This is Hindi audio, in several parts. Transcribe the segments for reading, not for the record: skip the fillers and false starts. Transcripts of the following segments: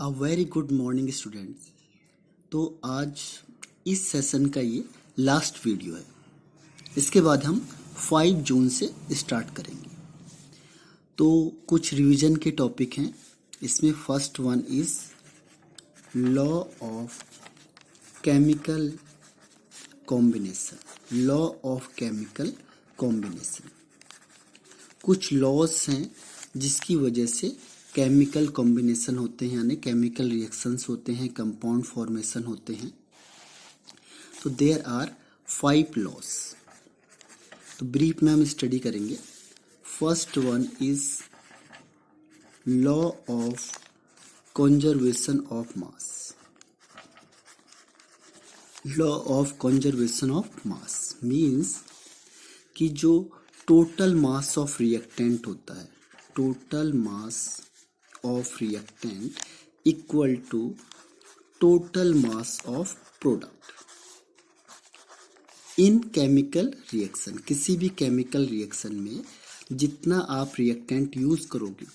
A very good morning students. तो आज इस सेशन का ये लास्ट वीडियो है। इसके बाद हम 5 जून से स्टार्ट करेंगे। तो कुछ रिवीजन के टॉपिक हैं। इसमें first one is law of chemical combination. Law of chemical combination कुछ लॉज हैं जिसकी वजह से केमिकल कॉम्बिनेशन होते हैं, यानी केमिकल रिएक्शंस होते हैं, कंपाउंड फॉर्मेशन होते हैं। तो देयर आर 5 लॉज। तो ब्रीफ में हम स्टडी करेंगे। First one is law of conservation of mass. Law of conservation of mass means कि जो टोटल मास ऑफ रिएक्टेंट होता है, total mass of reactant equal to total mass of product in chemical reaction. किसी भी केमिकल रिएक्शन में जितना आप रिएक्टेंट यूज करोगे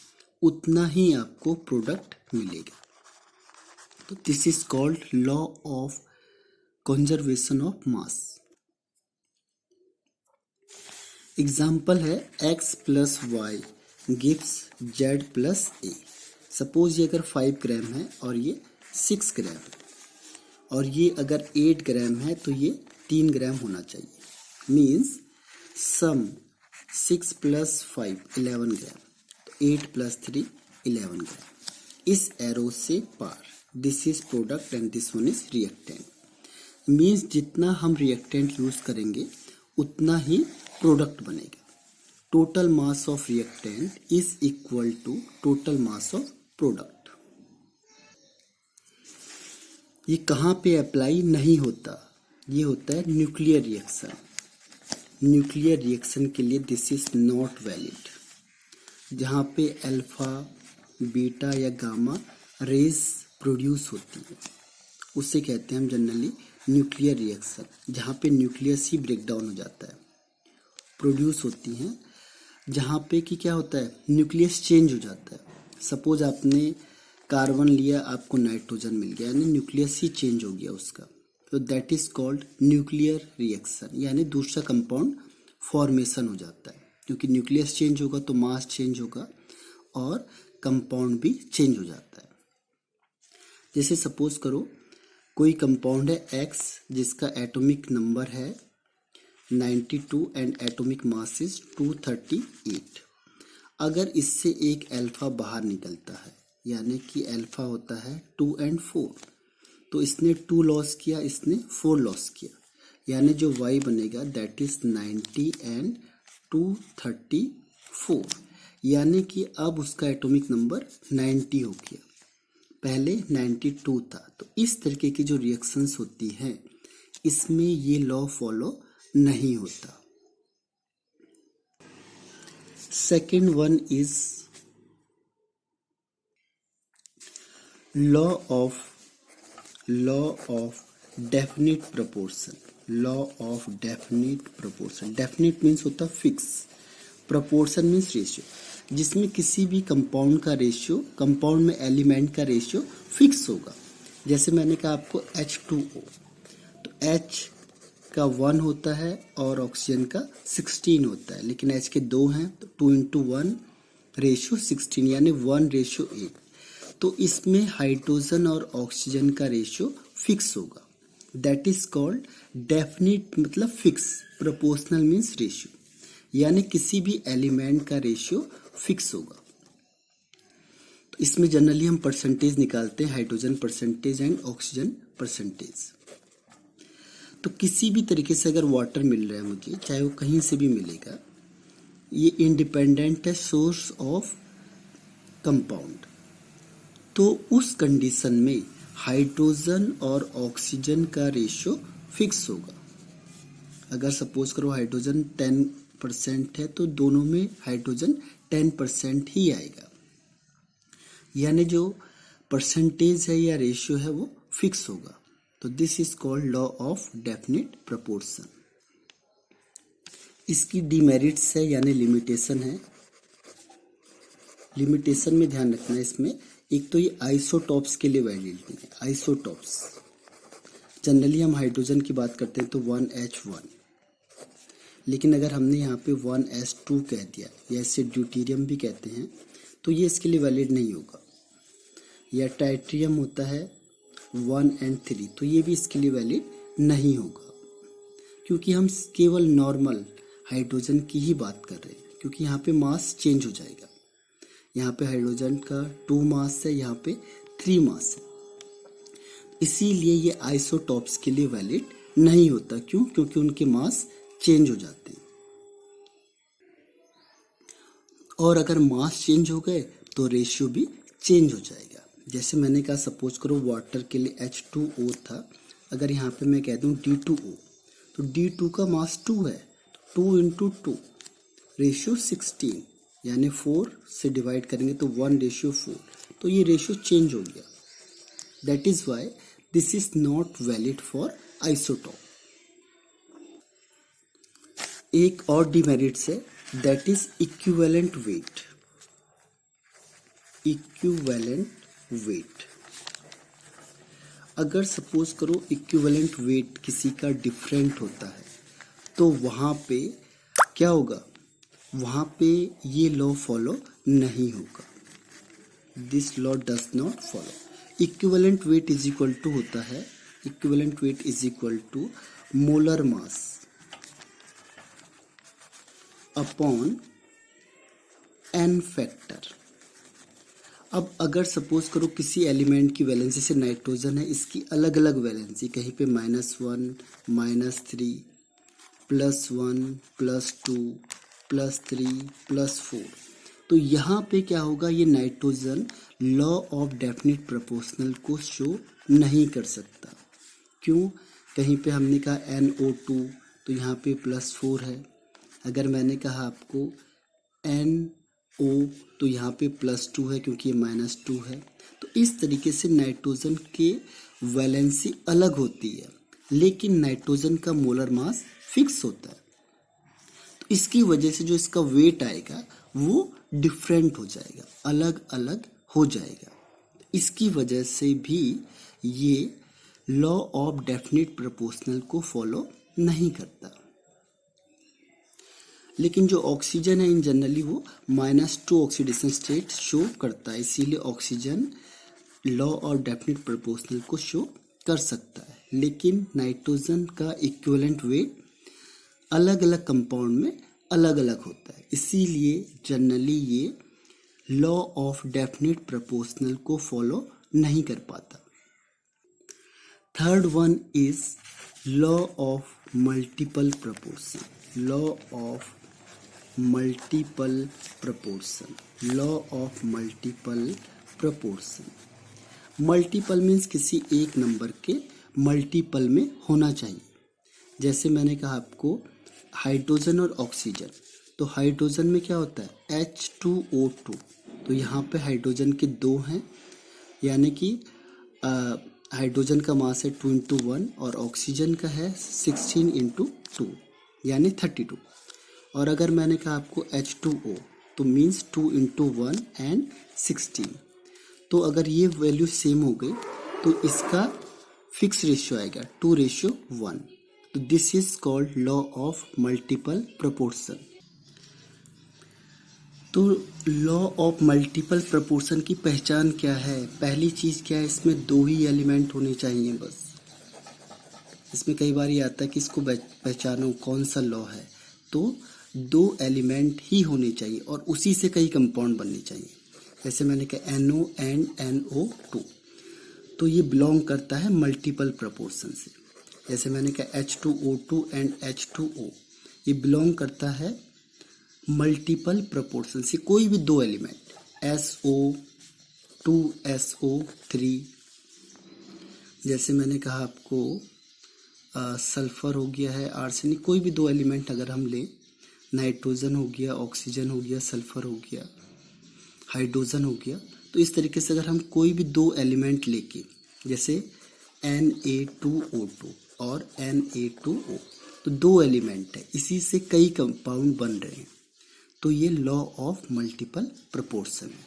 उतना ही आपको प्रोडक्ट मिलेगा। तो this is called law of conservation of mass. Example है x plus Y gives z plus A. Suppose ये अगर 5 ग्राम है और ये 6 ग्राम है, और ये अगर 8 ग्राम है तो ये 3 ग्राम होना चाहिए। मीन्स सम 6 प्लस 5 11 ग्राम, तो 8 प्लस 3 11 ग्राम। इस एरो से पार, this is product and this one is reactant. Means जितना हम रिएक्टेंट यूज करेंगे उतना ही प्रोडक्ट बनेगा। Total mass of reactant is equal to total mass of product. ये कहाँ पे अप्लाई नहीं होता? ये होता है न्यूक्लियर रिएक्शन। न्यूक्लियर रिएक्शन के लिए दिस इज नॉट वैलिड। जहाँ पे अल्फा, बीटा या गामा रेज प्रोड्यूस होती है उसे कहते हैं हम जनरली न्यूक्लियर रिएक्शन। जहाँ पे न्यूक्लियस ही ब्रेक डाउन हो जाता है, प्रोड्यूस होती हैं। जहाँ पे कि क्या होता है, न्यूक्लियस चेंज हो जाता है। सपोज आपने कार्बन लिया, आपको नाइट्रोजन मिल गया, यानी न्यूक्लियस ही चेंज हो गया उसका। तो that is called nuclear reaction, यानी दूसरा कंपाउंड फॉर्मेशन हो जाता है। क्योंकि न्यूक्लियस चेंज होगा तो मास चेंज होगा और कंपाउंड भी चेंज हो जाता है। जैसे सपोज करो कोई कंपाउंड है X जिसका एटॉमिक नंबर है 92 एंड एटॉमिक मास इज 238। अगर इससे एक अल्फा बाहर निकलता है, यानी कि अल्फा होता है 2 and 4, तो इसने 2 लॉस किया, इसने 4 लॉस किया, यानी जो Y बनेगा दैट इज 90 एंड 234। यानी कि अब उसका एटॉमिक नंबर 90 हो गया, पहले 92 था। तो इस तरीके की जो रिएक्शंस होती हैं इसमें ये लॉ फॉलो नहीं होता। Second one is law of definite proportion. Law of definite proportion. Definite means होता है फिक्स, प्रोपोर्शन मीन्स रेशियो। जिसमें किसी भी कंपाउंड का रेशियो, कंपाउंड में एलिमेंट का रेशियो फिक्स होगा। जैसे मैंने कहा आपको H2O, तो H का 1 होता है और ऑक्सीजन का 16 होता है, लेकिन H के 2 हैं तो 2:1 रेशियो 16, यानी 1:8। तो इसमें हाइड्रोजन और ऑक्सीजन का रेशियो फिक्स होगा। दैट इज कॉल्ड डेफिनिट, मतलब फिक्स। प्रोपोर्शनल मीन्स रेशियो, यानी किसी भी एलिमेंट का रेशियो फिक्स होगा। तो इसमें जनरली हम परसेंटेज निकालते हैं, hydrogen percentage and oxygen percentage. तो किसी भी तरीके से अगर वाटर मिल रहा है मुझे, चाहे वो कहीं से भी मिलेगा, ये इंडिपेंडेंट है सोर्स ऑफ कंपाउंड। तो उस कंडीशन में हाइड्रोजन और ऑक्सीजन का रेशियो फिक्स होगा। अगर सपोज करो हाइड्रोजन 10% है तो दोनों में हाइड्रोजन 10% ही आएगा, यानी जो परसेंटेज है या रेशियो है वो फिक्स होगा। तो this is called law of definite proportion. इसकी डिमेरिट्स है यानी लिमिटेशन है। लिमिटेशन में ध्यान रखना है, इसमें एक तो ये आइसोटॉप्स के लिए वैलिड नहीं है। आइसोटॉप्स जनरली हम हाइड्रोजन की बात करते हैं तो 1H1, लेकिन अगर हमने यहाँ पे 1S2 कह दिया या इसे ड्यूटेरियम भी कहते हैं तो ये इसके लिए वैलिड नहीं होगा। या ट्राइटियम होता है 1 and 3, तो ये भी इसके लिए वैलिड नहीं होगा, क्योंकि हम केवल नॉर्मल हाइड्रोजन की ही बात कर रहे हैं, क्योंकि यहाँ पे मास चेंज हो जाएगा। यहाँ पे हाइड्रोजन का 2 मास है, यहाँ पे 3 मास है, इसीलिए ये आइसोटॉप्स के लिए वैलिड नहीं होता। क्यों? क्योंकि उनके मास चेंज हो जाते हैं, और अगर मास चेंज हो गए तो रेशियो भी चेंज हो जाएगा। जैसे मैंने कहा, सपोज करो वाटर के लिए H2O था, अगर यहाँ पे मैं कह दूँ D2O, तो D2 का मास 2 है, 2 into 2 रेशियो 16, यानी 4 से डिवाइड करेंगे तो 1:4, तो ये रेशियो चेंज हो गया। That is why this is not valid for isotope. एक और डिमेरिट्स है, that is equivalent weight. Equivalent weight, अगर सपोज करो इक्विवेलेंट वेट किसी का डिफरेंट होता है तो वहाँ पे क्या होगा? वहाँ पे ये लॉ फॉलो नहीं होगा। This law does not follow. Equivalent weight is equal to होता है, equivalent weight is equal to molar mass upon n factor. अब अगर सपोज करो किसी एलिमेंट की वैलेंसी, से नाइट्रोजन है, इसकी अलग अलग वैलेंसी, कहीं पे -1, -3, +1, +2, +3, +4, तो यहाँ पे क्या होगा? ये nitrogen law of definite proportional को शो नहीं कर सकता। क्यों? कहीं पे हमने कहा NO2, तो यहाँ पे +4 है। अगर मैंने कहा आपको NO, तो यहाँ पे +2 है, क्योंकि ये -2 है। तो इस तरीके से नाइट्रोजन के वैलेंसी अलग होती है, लेकिन नाइट्रोजन का मोलर मास फिक्स होता है। तो इसकी वजह से जो इसका वेट आएगा वो डिफरेंट हो जाएगा, अलग अलग हो जाएगा। इसकी वजह से भी ये लॉ ऑफ डेफिनिट प्रोपोर्शनल को फॉलो नहीं करता। लेकिन जो ऑक्सीजन है इन जनरली वो -2 ऑक्सीडेशन स्टेट शो करता है, इसीलिए oxygen law of definite proportional को शो कर सकता है। लेकिन नाइट्रोजन का इक्विवेलेंट वेट अलग अलग कंपाउंड में अलग अलग होता है, इसीलिए जनरली ये लॉ ऑफ डेफिनिट प्रोपोर्शनल को फॉलो नहीं कर पाता। Third one is law of multiple proportion. Law of multiple proportion, law of multiple proportion. Multiple means किसी एक नंबर के मल्टीपल में होना चाहिए। जैसे मैंने कहा आपको हाइड्रोजन और ऑक्सीजन, तो हाइड्रोजन में क्या होता है? H2O2, तो यहाँ पे हाइड्रोजन के 2 हैं, यानी कि हाइड्रोजन का मास है 2 into 1 और ऑक्सीजन का है 16 into 2, यानी 32। और अगर मैंने कहा आपको H2O, तो मीन्स 2 into 1 and 16, तो अगर ये वैल्यू सेम हो गई तो इसका फिक्स रेशियो आएगा 2:1। तो this is called law of multiple proportion. तो लॉ ऑफ मल्टीपल प्रोपोर्शन की पहचान क्या है? पहली चीज़ क्या है? इसमें 2 ही एलिमेंट होने चाहिए बस। इसमें कई बार ये आता है कि इसको पहचानो कौन सा लॉ है, तो 2 एलिमेंट ही होने चाहिए और उसी से कई कंपाउंड बनने चाहिए। जैसे मैंने कहा NO and NO2, तो ये बिलोंग करता है मल्टीपल प्रोपोर्शन से। जैसे मैंने कहा H2O2 and H2O, ये बिलोंग करता है मल्टीपल प्रोपोर्शन से। कोई भी 2 एलिमेंट SO2 SO3, जैसे मैंने कहा आपको सल्फर हो गया है, आर्सेनिक, कोई भी 2 एलिमेंट अगर हम ले, नाइट्रोजन हो गया, ऑक्सीजन हो गया, सल्फर हो गया, हाइड्रोजन हो गया, तो इस तरीके से अगर हम कोई भी 2 एलिमेंट लेके, जैसे Na2O2 और Na2O, तो 2 एलिमेंट है, इसी से कई कंपाउंड बन रहे हैं, तो ये लॉ ऑफ मल्टीपल प्रोपोर्शन है।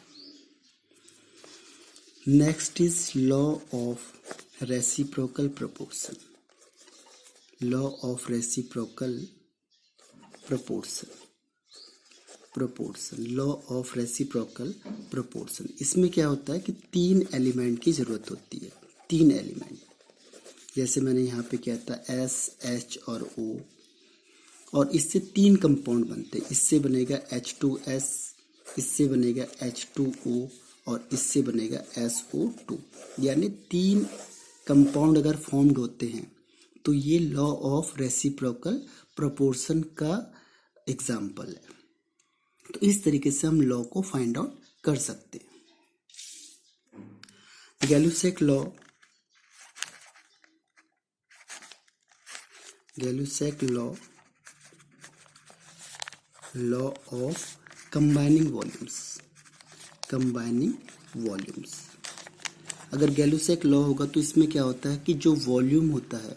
Next is law of reciprocal proportion. Law of reciprocal proportion law of reciprocal proportion. इसमें क्या होता है कि 3 एलिमेंट की जरूरत होती है। 3 एलिमेंट, जैसे मैंने यहाँ पे क्या था S, H और O, और इससे 3 कंपाउंड बनते हैं। इससे बनेगा H2S, इससे बनेगा H2O और इससे बनेगा SO2। यानी 3 कंपाउंड अगर फॉर्म्ड होते हैं तो ये लॉ ऑफ रेसिप्रोकल प्रोपोर्शन का एग्जाम्पल है। तो इस तरीके से हम लॉ को फाइंड आउट कर सकते हैं। Gay-Lussac law of combining volumes. अगर गैलुसेक लॉ होगा तो इसमें क्या होता है कि जो वॉल्यूम होता है,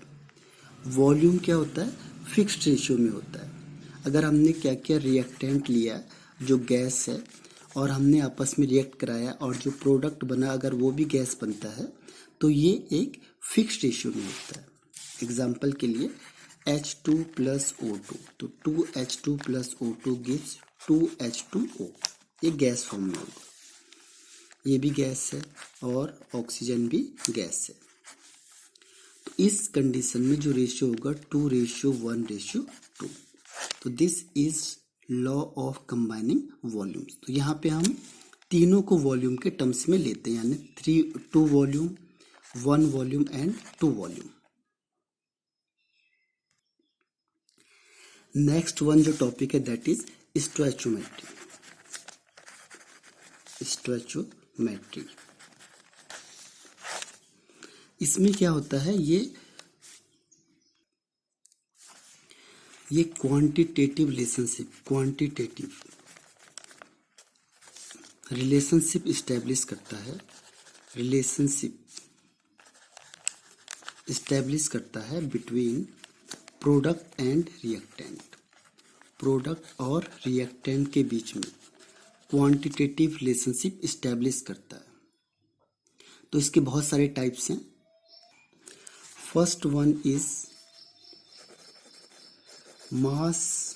वॉल्यूम क्या होता है, फिक्स्ड रेशियो में होता है। अगर हमने क्या किया, रिएक्टेंट लिया जो गैस है और हमने आपस में रिएक्ट कराया और जो प्रोडक्ट बना अगर वो भी गैस बनता है तो ये एक फिक्स्ड रेशियो में होता है। एग्जाम्पल के लिए H2 प्लस O2, तो 2H2 plus O2 gives 2H2O। ये गैस फॉर्म में होगा, ये भी गैस है और ऑक्सीजन भी गैस है। तो इस कंडीशन में जो रेशियो होगा 2:1:2। तो this is law of combining volumes. तो यहाँ पे हम तीनों को वॉल्यूम के टर्म्स में लेते हैं, यानी 2 volume, 1 volume and 2 volume. Next one जो टॉपिक है दैट इज स्टोइचोमेट्री। इसमें क्या होता है, ये क्वांटिटेटिव रिलेशनशिप इस्टेब्लिश करता है between product and reactant. Product और रिएक्टेंट के बीच में क्वांटिटेटिव रिलेशनशिप इस्टेब्लिश करता है। तो इसके बहुत सारे टाइप्स हैं। First one is mass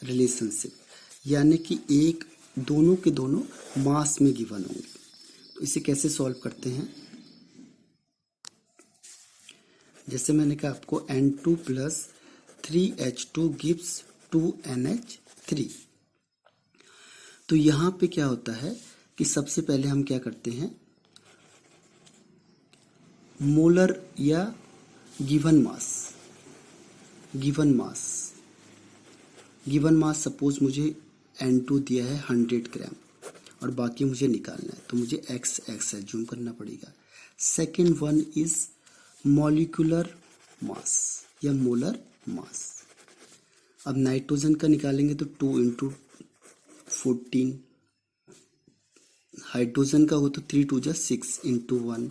relationship, यानी कि दोनों के दोनों मास में गिवन होंगे। तो इसे कैसे सॉल्व करते हैं, जैसे मैंने कहा आपको N2 plus 3H2 gives 2NH3। तो यहाँ पे क्या होता है कि सबसे पहले हम क्या करते हैं, मोलर या गिवन मास सपोज मुझे N2 दिया है 100 ग्राम और बाकी मुझे निकालना है, तो मुझे x एज्यूम करना पड़ेगा। Second one is molecular mass या मोलर मास। अब नाइट्रोजन का निकालेंगे तो 2 × 14, हाइड्रोजन का हो तो 3 × 2 = 6 × 1,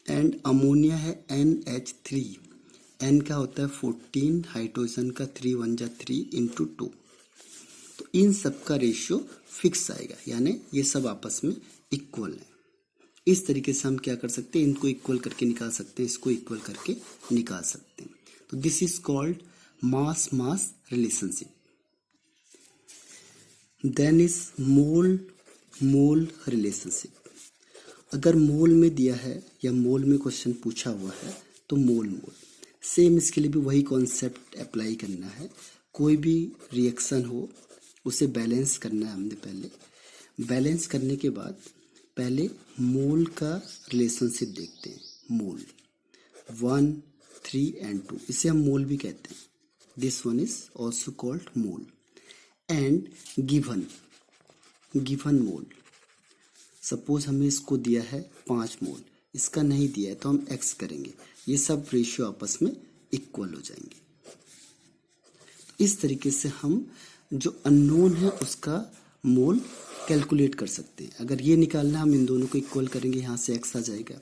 एंड अमोनिया है NH3, N का होता है 14, हाइड्रोजन का 3 × 1 = 3 × 2। तो इन सब का रेशियो फिक्स आएगा, यानी ये सब आपस में इक्वल है। इस तरीके से हम क्या कर सकते हैं, इनको इक्वल करके निकाल सकते हैं, इसको इक्वल करके निकाल सकते हैं। तो this is called mass relationship. Then is mole relationship. अगर मोल में दिया है या मोल में क्वेश्चन पूछा हुआ है तो मोल सेम, इसके लिए भी वही कॉन्सेप्ट अप्लाई करना है। कोई भी रिएक्शन हो उसे बैलेंस करना है हमने। पहले बैलेंस करने के बाद पहले मोल का रिलेशनशिप देखते हैं। मोल 1, 3 एंड 2, इसे हम मोल भी कहते हैं। This one is also called mole. And given mole, suppose हमें इसको दिया है 5 मोल, इसका नहीं दिया है तो हम x करेंगे, ये सब रेशियो आपस में इक्वल हो जाएंगे। इस तरीके से हम जो अननोन है उसका मोल कैलकुलेट कर सकते हैं। अगर ये निकालना हम इन दोनों को इक्वल करेंगे, यहाँ से x आ जाएगा।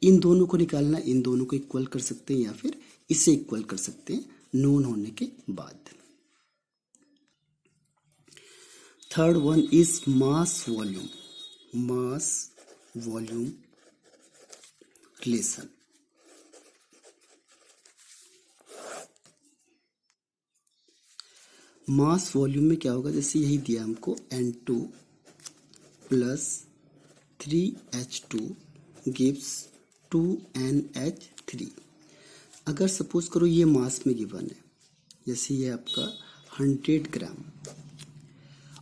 इन दोनों को निकालना, इन दोनों को इक्वल कर सकते हैं या फिर इसे इक्वल कर सकते हैं नोन होने के बाद। Third one is mass volume relation. Mass volume में क्या होगा, जैसे यही दिया हमको N2 plus 3H2 gives 2NH3। अगर सपोज करो ये मास में गिवन है, जैसे ये आपका 100 ग्राम,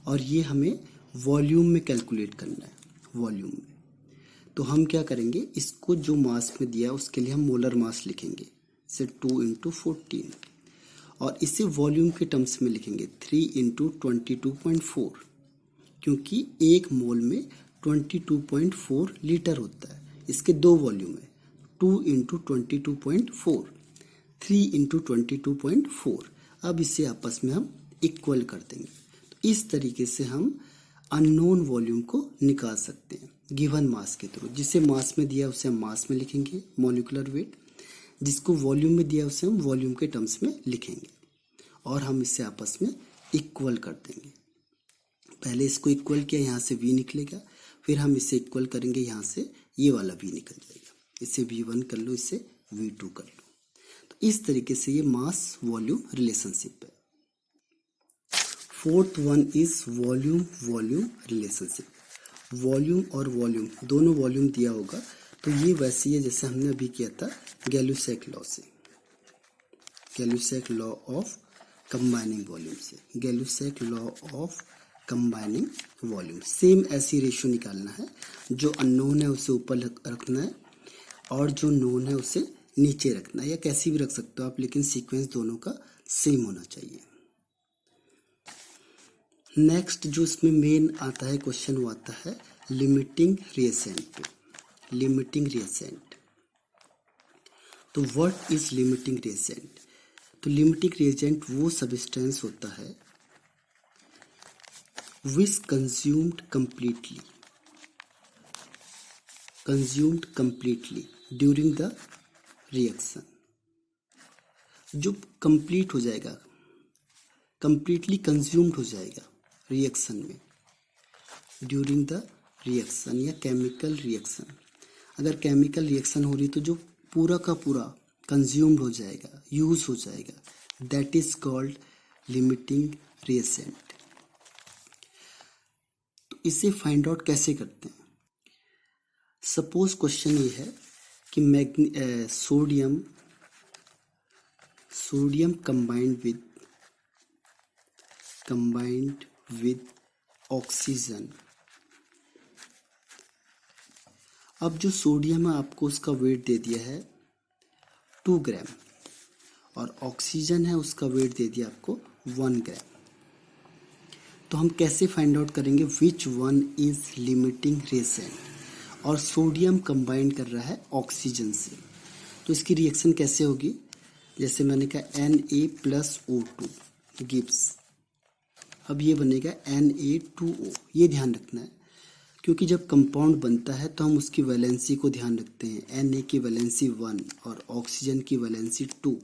और ये हमें वॉल्यूम में कैलकुलेट करना है, वॉल्यूम में, तो हम क्या करेंगे, इसको जो मास में दिया उसके लिए हम मोलर मास लिखेंगे, इसे 2 × 14, और इसे वॉल्यूम के टर्म्स में लिखेंगे 3 × 22.4, क्योंकि एक मोल में 22.4 लीटर होता है। इसके दो वॉल्यूम है, 2 × 22.4, 3 × 22.4। अब इसे आपस में हम इक्वल कर देंगे। तो इस तरीके से हम अननोन वॉल्यूम को निकाल सकते हैं गिवन मास के थ्रू। जिसे मास में दिया उसे हम मास में लिखेंगे, मॉलिक्यूलर वेट, जिसको वॉल्यूम में दिया उसे हम वॉल्यूम के टर्म्स में लिखेंगे, और हम इसे आपस में इक्वल कर देंगे। पहले इसको इक्वल किया, यहाँ से v निकलेगा, फिर हम इसे इक्वल करेंगे, यहाँ से ये वाला v निकल जाएगा, इसे v1 कर लो, इसे v2 कर लो। तो इस तरीके से ये मास वॉल्यूम रिलेशनशिप है। Fourth one is volume relationship. Volume और वॉल्यूम, दोनों वॉल्यूम दिया होगा, तो ये वैसे ही है जैसे हमने अभी किया था गैलुसैक लॉ से, Gay Lussac law of combining volume से, Gay Lussac law of combining volume. Same ऐसी रेशियो निकालना है, जो अननोन है उसे ऊपर रखना है, और जो नोन है उसे नीचे रखना है, या कैसी भी रख सकते हो आप, लेकिन सीक्वेंस दोनों का सेम होना चाहिए। नेक्स्ट जो इसमें मेन आता है क्वेश्चन, वो आता है लिमिटिंग रिएजेंट। लिमिटिंग रिएजेंट, तो व्हाट इज लिमिटिंग रिएजेंट? तो लिमिटिंग रिएजेंट वो सब्सटेंस होता है which consumed completely during the reaction. जो कंप्लीट हो जाएगा, कंप्लीटली कंज्यूम्ड हो जाएगा रिएक्शन में, ड्यूरिंग द रिएक्शन या केमिकल रिएक्शन। अगर केमिकल रिएक्शन हो रही तो जो पूरा का पूरा कंज्यूम्ड हो जाएगा, यूज हो जाएगा, that is called limiting reagent. तो इसे फाइंड आउट कैसे करते हैं? सपोज क्वेश्चन ये है कि सोडियम combined with ऑक्सीजन। अब जो सोडियम है आपको उसका वेट दे दिया है 2 ग्राम, और ऑक्सीजन है उसका वेट दे दिया आपको 1 ग्राम। तो हम कैसे फाइंड आउट करेंगे which one is limiting reagent? और सोडियम कंबाइन कर रहा है ऑक्सीजन से, तो इसकी रिएक्शन कैसे होगी? जैसे मैंने कहा Na+O2 गिव्स, अब ये बनेगा Na2O। ये ध्यान रखना है, क्योंकि जब कंपाउंड बनता है तो हम उसकी वैलेंसी को ध्यान रखते हैं। Na की वैलेंसी 1 और ऑक्सीजन की वैलेंसी 2,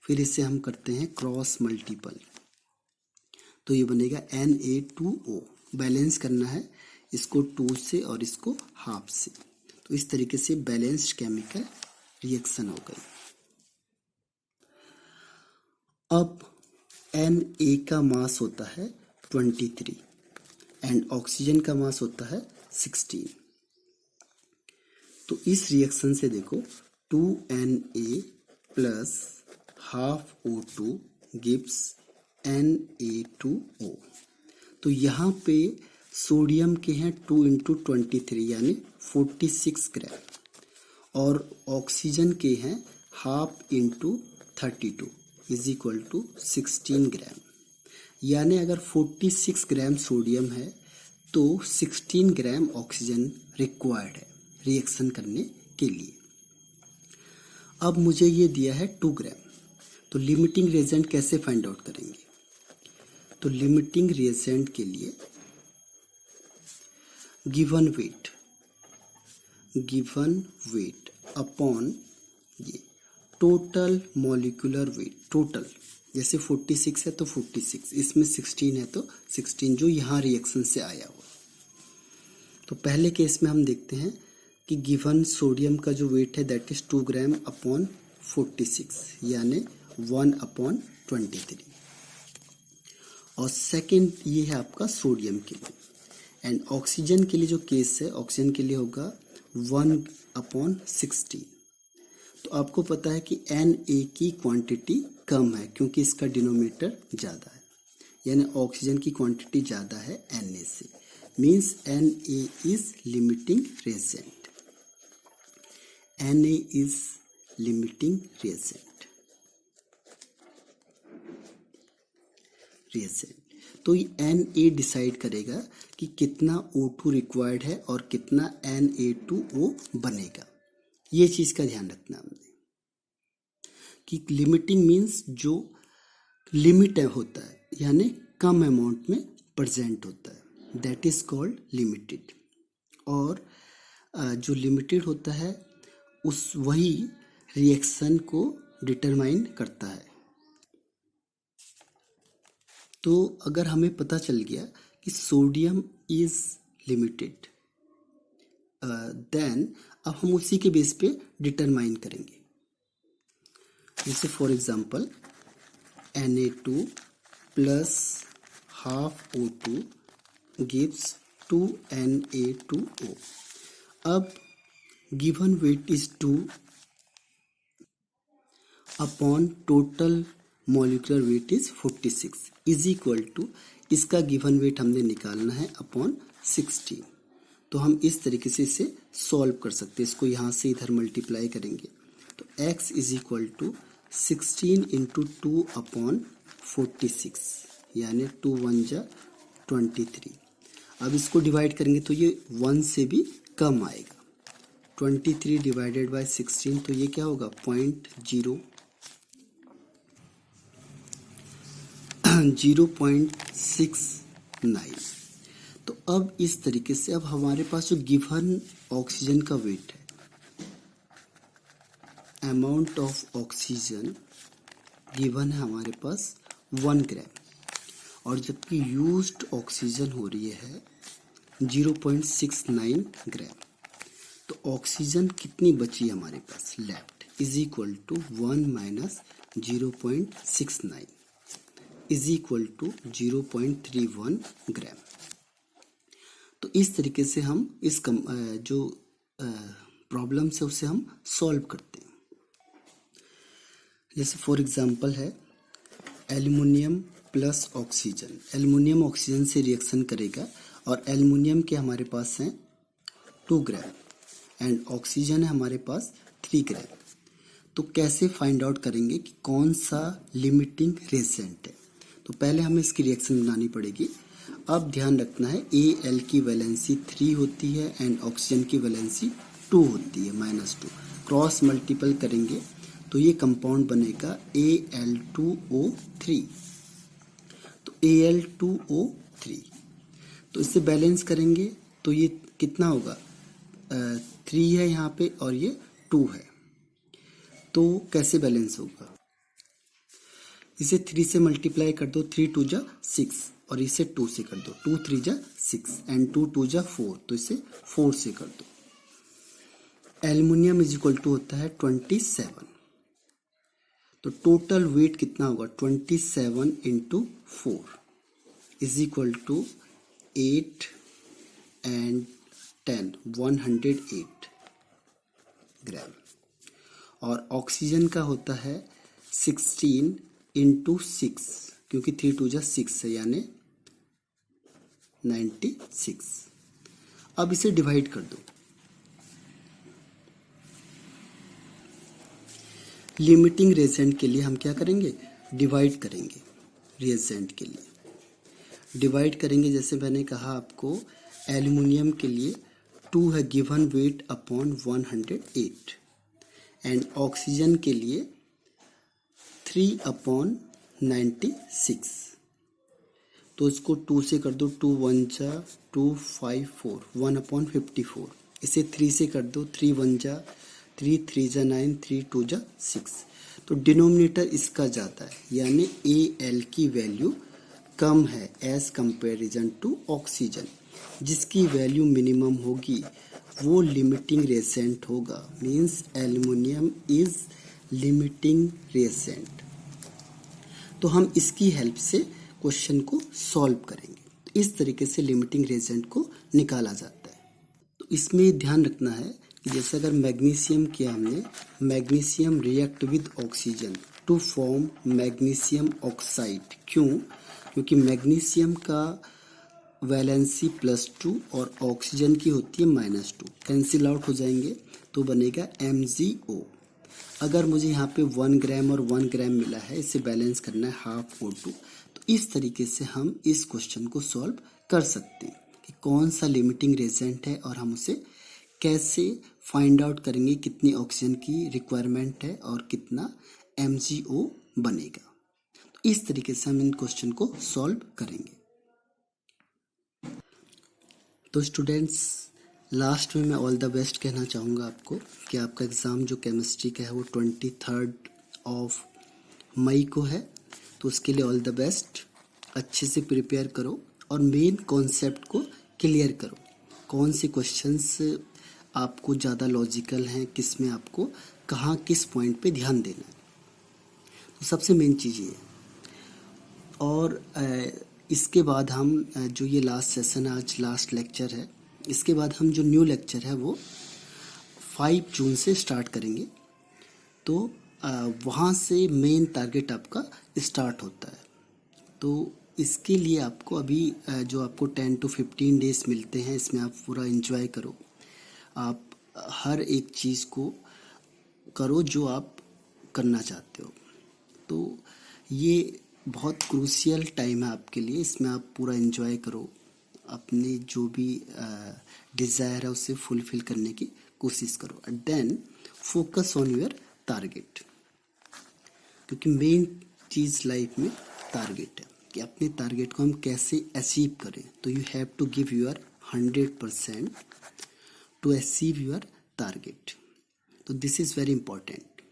फिर इसे हम करते हैं क्रॉस मल्टीपल, तो ये बनेगा Na2O। बैलेंस करना है इसको 2 से और इसको हाफ से, तो इस तरीके से बैलेंस्ड केमिकल रिएक्शन हो गई। अब Na का मास होता है 23 एंड ऑक्सीजन का मास होता है 16। तो इस रिएक्शन से देखो 2Na plus half O2 gives Na2O। तो यहाँ पे सोडियम के हैं 2 × 23 यानी 46 ग्राम, और ऑक्सीजन के हैं हाफ × 32 इज इक्वल टू 16 ग्राम। यानी अगर 46 ग्राम सोडियम है तो 16 ग्राम ऑक्सीजन रिक्वायर्ड है रिएक्शन करने के लिए। अब मुझे ये दिया है 2 ग्राम, तो लिमिटिंग रिएजेंट कैसे फाइंड आउट करेंगे? तो लिमिटिंग रिएजेंट के लिए गिवन वेट अपॉन ये टोटल मॉलिक्यूलर वेट, टोटल जैसे 46 है तो 46, इसमें 16 है तो 16, जो यहाँ रिएक्शन से आया हुआ। तो पहले केस में हम देखते हैं कि गिवन सोडियम का जो वेट है दैट इज 2 ग्राम अपॉन 46, यानी 1/23। और सेकंड ये है आपका सोडियम के लिए। एंड ऑक्सीजन के लिए जो केस है, ऑक्सीजन के लिए होगा 1/16। तो आपको पता है कि Na की क्वांटिटी कम है क्योंकि इसका डिनोमिनेटर ज़्यादा है, यानी ऑक्सीजन की क्वांटिटी ज़्यादा है Na से, means Na is limiting reagent. Na is limiting reagent. तो ये Na डिसाइड करेगा कि कितना O2 रिक्वायर्ड है और कितना Na2O बनेगा। ये चीज का ध्यान रखना हमने कि लिमिटिंग मीन्स जो लिमिट होता है, यानी कम अमाउंट में प्रेजेंट होता है, दैट इज कॉल्ड लिमिटेड। और जो लिमिटेड होता है उस वही रिएक्शन को डिटरमाइन करता है। तो अगर हमें पता चल गया कि सोडियम इज लिमिटेड, देन अब हम उसी के बेस पे डिटरमाइन करेंगे। जैसे for example Na2 plus half O2 gives 2 Na2O। अब given weight is 2 upon total molecular weight is 46 is equal to, इसका गिवन वेट हमने निकालना है अपॉन 16। तो हम इस तरीके से इसे सॉल्व कर सकते हैं। इसको यहाँ से इधर मल्टीप्लाई करेंगे तो x is equal to 16 into 2 upon 46, यानी 2 1 जा 23। अब इसको डिवाइड करेंगे तो ये 1 से भी कम आएगा। 23 डिवाइडेड बाय 16 तो ये क्या होगा 0.69। तो अब इस तरीके से अब हमारे पास जो गिवन ऑक्सीजन का वेट है, अमाउंट ऑफ ऑक्सीजन गिवन है हमारे पास 1 ग्राम, और जबकि यूज्ड ऑक्सीजन हो रही है 0.69 ग्राम। तो ऑक्सीजन कितनी बची हमारे पास left is equal to 1 minus 0.69 is equal to 0.31 gram. तो इस तरीके से हम इस जो प्रॉब्लम है उसे हम सॉल्व करते हैं। जैसे फॉर एग्जांपल है aluminium plus oxygen. Aluminium oxygen से रिएक्शन करेगा और एल्युमिनियम के हमारे पास हैं 2 ग्राम एंड ऑक्सीजन है हमारे पास 3 ग्राम। तो कैसे फाइंड आउट करेंगे कि कौन सा लिमिटिंग रिएजेंट है? तो पहले हमें इसकी रिएक्शन बनानी पड़ेगी। अब ध्यान रखना है Al की वैलेंसी 3 होती है एंड ऑक्सीजन की वैलेंसी 2 होती है -2। क्रॉस मल्टीपल करेंगे तो ये कंपाउंड बनेगा Al2O3। तो Al2O3, तो इससे बैलेंस करेंगे तो ये कितना होगा 3 है यहाँ पे और ये 2 है। तो कैसे बैलेंस होगा? इसे 3 से मल्टीप्लाई कर दो, 3 2 जा 6 और इसे 2 से कर दो, 2 3 जा 6 एंड 2 2 जा 4, तो इसे 4 से कर दो। एल्युमिनियम इज इक्वल टू होता है 27। तो टोटल वेट कितना होगा 27 into 4 is equal to 8 and 10 108 gram. और ऑक्सीजन का होता है 16 इंटू 6, क्योंकि 3 2 जा 6 है यानी 96। अब इसे डिवाइड कर दो। लिमिटिंग रिएजेंट के लिए हम क्या करेंगे डिवाइड करेंगे। रिएजेंट के लिए डिवाइड करेंगे, जैसे मैंने कहा आपको एल्युमिनियम के लिए 2 है given weight upon 108 and oxygen के लिए 3 अपॉन 96। तो इसको 2 से कर दो, 2 1 जा 2 5 4 1 अपॉन 54। इसे 3 से कर दो, 3 1 जा 3 3 जा 9 3 2 जा 6। तो डिनोमिनेटर इसका ज़्यादा है, यानी Al की वैल्यू कम है एज कंपेरिजन टू ऑक्सीजन। जिसकी वैल्यू मिनिमम होगी वो लिमिटिंग रेसेंट होगा, मीन्स एल्युमिनियम इज लिमिटिंग रेसेंट। तो हम इसकी हेल्प से क्वेश्चन को सॉल्व करेंगे। इस तरीके से लिमिटिंग रेसेंट को निकाला जाता है। तो इसमें ध्यान रखना है कि जैसे अगर मैग्नीशियम किया हमने, magnesium react with oxygen to form magnesium oxide. क्यों? क्योंकि मैग्नीशियम का वैलेंसी +2 और ऑक्सीजन की होती है -2, कैंसिल आउट हो जाएंगे तो बनेगा MgO। अगर मुझे यहाँ पे 1 ग्राम और 1 ग्राम मिला है, इसे बैलेंस करना है ½ O2। तो इस तरीके से हम इस क्वेश्चन को सॉल्व कर सकते हैं कि कौन सा लिमिटिंग रेजेंट है और हम उसे कैसे फाइंड आउट करेंगे, कितनी ऑक्सीजन की रिक्वायरमेंट है और कितना MgO बनेगा। तो इस तरीके से हम इन क्वेश्चन को सॉल्व करेंगे। तो स्टूडेंट्स, लास्ट में मैं ऑल द बेस्ट कहना चाहूँगा आपको कि आपका एग्ज़ाम जो केमिस्ट्री का है वो 23 मई को है। तो उसके लिए ऑल द बेस्ट, अच्छे से प्रिपेयर करो और मेन कॉन्सेप्ट को क्लियर करो। कौन से क्वेश्चंस आपको ज़्यादा लॉजिकल हैं, किस में आपको कहाँ किस पॉइंट पे ध्यान देना है, तो सबसे मेन चीज़ ये है। और इसके बाद हम जो ये लास्ट सेशन है, आज लास्ट लेक्चर है, इसके बाद हम जो न्यू लेक्चर है वो 5 जून से स्टार्ट करेंगे। तो वहाँ से मेन टारगेट आपका स्टार्ट होता है। तो इसके लिए आपको अभी जो आपको 10 to 15 डेज मिलते हैं, इसमें आप पूरा एंजॉय करो। आप हर एक चीज़ को करो जो आप करना चाहते हो। तो ये बहुत क्रूशियल टाइम है आपके लिए, इसमें आप पूरा एंजॉय करो, अपने जो भी डिज़ायर है उसे फुलफिल करने की कोशिश करो। And then focus on your target, क्योंकि मेन चीज़ लाइफ में टारगेट है कि अपने टारगेट को हम कैसे अचीव करें। तो you have to give your 100% to achieve your target. तो दिस इज़ वेरी इम्पॉर्टेंट।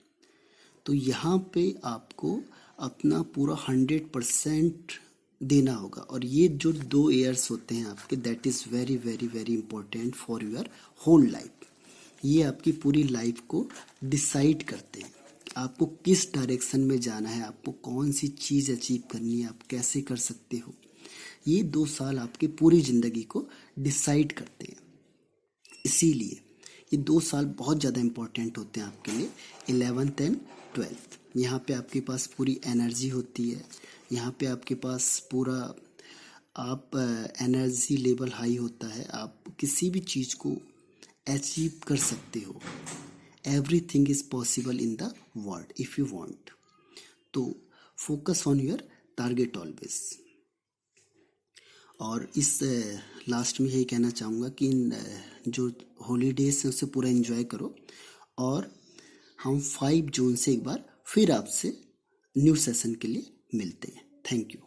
तो यहाँ पे आपको अपना पूरा 100% देना होगा। और ये जो 2 ईयर्स होते हैं आपके, that is very very very important for your whole life. ये आपकी पूरी लाइफ को डिसाइड करते हैं, आपको किस डायरेक्शन में जाना है, आपको कौन सी चीज़ अचीव करनी है, आप कैसे कर सकते हो। ये 2 साल आपकी पूरी ज़िंदगी को डिसाइड करते हैं। इसीलिए ये 2 साल बहुत ज़्यादा इम्पोर्टेंट होते हैं आपके लिए, 11th and 12th। यहाँ पे आपके पास पूरी एनर्जी होती है, यहाँ पे आपके पास पूरा आप एनर्जी लेवल हाई होता है, आप किसी भी चीज़ को अचीव कर सकते हो। Everything is possible in the world if you want. तो focus on your target always. और इस लास्ट में यही कहना चाहूँगा कि इन जो हॉलीडेज हैं उसे पूरा एंजॉय करो। और हम 5 जून से एक बार फिर आपसे न्यू सेशन के लिए मिलते हैं। Thank you.